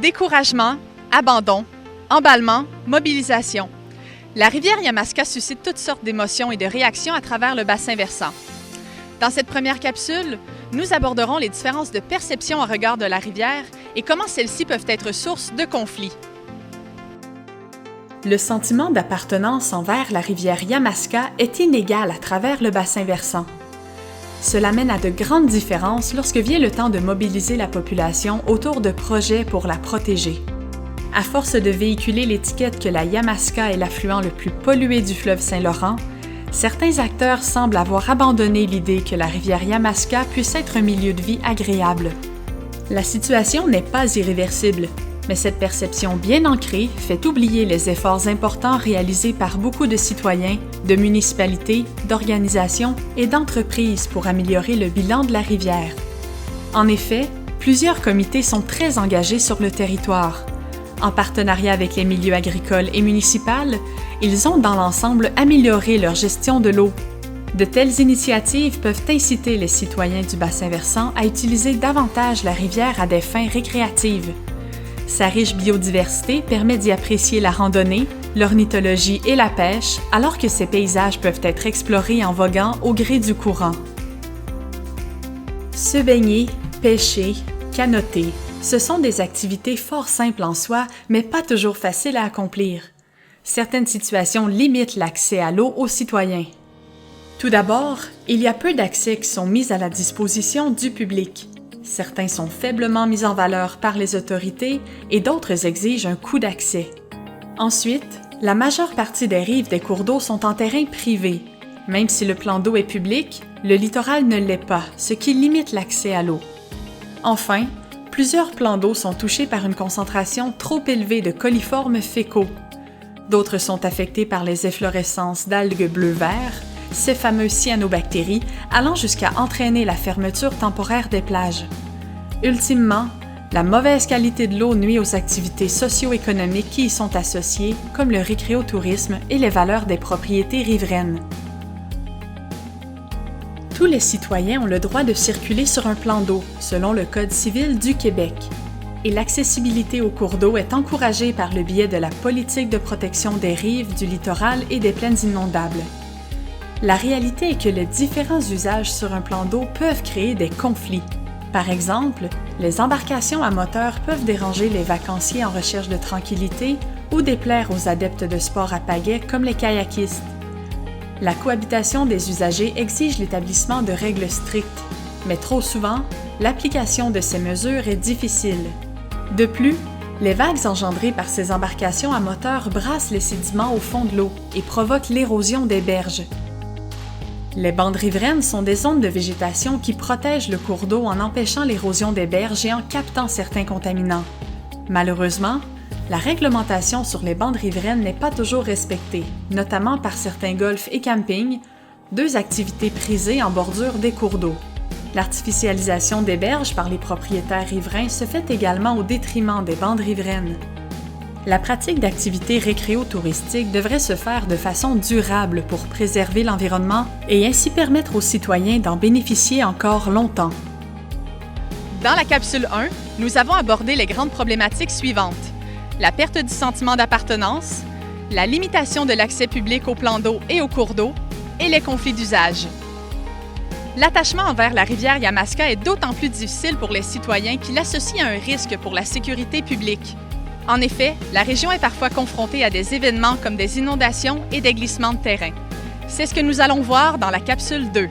Découragement, abandon, emballement, mobilisation. La rivière Yamaska suscite toutes sortes d'émotions et de réactions à travers le bassin versant. Dans cette première capsule, nous aborderons les différences de perception à regard de la rivière et comment celles-ci peuvent être source de conflits. Le sentiment d'appartenance envers la rivière Yamaska est inégal à travers le bassin versant. Cela mène à de grandes différences lorsque vient le temps de mobiliser la population autour de projets pour la protéger. À force de véhiculer l'étiquette que la Yamaska est l'affluent le plus pollué du fleuve Saint-Laurent, certains acteurs semblent avoir abandonné l'idée que la rivière Yamaska puisse être un milieu de vie agréable. La situation n'est pas irréversible, mais cette perception bien ancrée fait oublier les efforts importants réalisés par beaucoup de citoyens, de municipalités, d'organisations et d'entreprises pour améliorer le bilan de la rivière. En effet, plusieurs comités sont très engagés sur le territoire. En partenariat avec les milieux agricoles et municipaux, ils ont dans l'ensemble amélioré leur gestion de l'eau. De telles initiatives peuvent inciter les citoyens du bassin versant à utiliser davantage la rivière à des fins récréatives. Sa riche biodiversité permet d'y apprécier la randonnée, l'ornithologie et la pêche, alors que ces paysages peuvent être explorés en voguant au gré du courant. Se baigner, pêcher, canoter, ce sont des activités fort simples en soi, mais pas toujours faciles à accomplir. Certaines situations limitent l'accès à l'eau aux citoyens. Tout d'abord, il y a peu d'accès qui sont mis à la disposition du public. Certains sont faiblement mis en valeur par les autorités et d'autres exigent un coût d'accès. Ensuite, la majeure partie des rives des cours d'eau sont en terrain privé. Même si le plan d'eau est public, le littoral ne l'est pas, ce qui limite l'accès à l'eau. Enfin, plusieurs plans d'eau sont touchés par une concentration trop élevée de coliformes fécaux. D'autres sont affectés par les efflorescences d'algues bleu-vert, ces fameuses cyanobactéries allant jusqu'à entraîner la fermeture temporaire des plages. Ultimement, la mauvaise qualité de l'eau nuit aux activités socio-économiques qui y sont associées, comme le récréotourisme et les valeurs des propriétés riveraines. Tous les citoyens ont le droit de circuler sur un plan d'eau, selon le Code civil du Québec. Et l'accessibilité aux cours d'eau est encouragée par le biais de la politique de protection des rives, du littoral et des plaines inondables. La réalité est que les différents usages sur un plan d'eau peuvent créer des conflits. Par exemple, les embarcations à moteur peuvent déranger les vacanciers en recherche de tranquillité ou déplaire aux adeptes de sports à pagaie comme les kayakistes. La cohabitation des usagers exige l'établissement de règles strictes, mais trop souvent, l'application de ces mesures est difficile. De plus, les vagues engendrées par ces embarcations à moteur brassent les sédiments au fond de l'eau et provoquent l'érosion des berges. Les bandes riveraines sont des zones de végétation qui protègent le cours d'eau en empêchant l'érosion des berges et en captant certains contaminants. Malheureusement, la réglementation sur les bandes riveraines n'est pas toujours respectée, notamment par certains golfs et campings, deux activités prisées en bordure des cours d'eau. L'artificialisation des berges par les propriétaires riverains se fait également au détriment des bandes riveraines. La pratique d'activités récréotouristiques devrait se faire de façon durable pour préserver l'environnement et ainsi permettre aux citoyens d'en bénéficier encore longtemps. Dans la capsule 1, nous avons abordé les grandes problématiques suivantes. La perte du sentiment d'appartenance, la limitation de l'accès public aux plans d'eau et aux cours d'eau, et les conflits d'usage. L'attachement envers la rivière Yamaska est d'autant plus difficile pour les citoyens qui l'associent à un risque pour la sécurité publique. En effet, la région est parfois confrontée à des événements comme des inondations et des glissements de terrain. C'est ce que nous allons voir dans la capsule 2.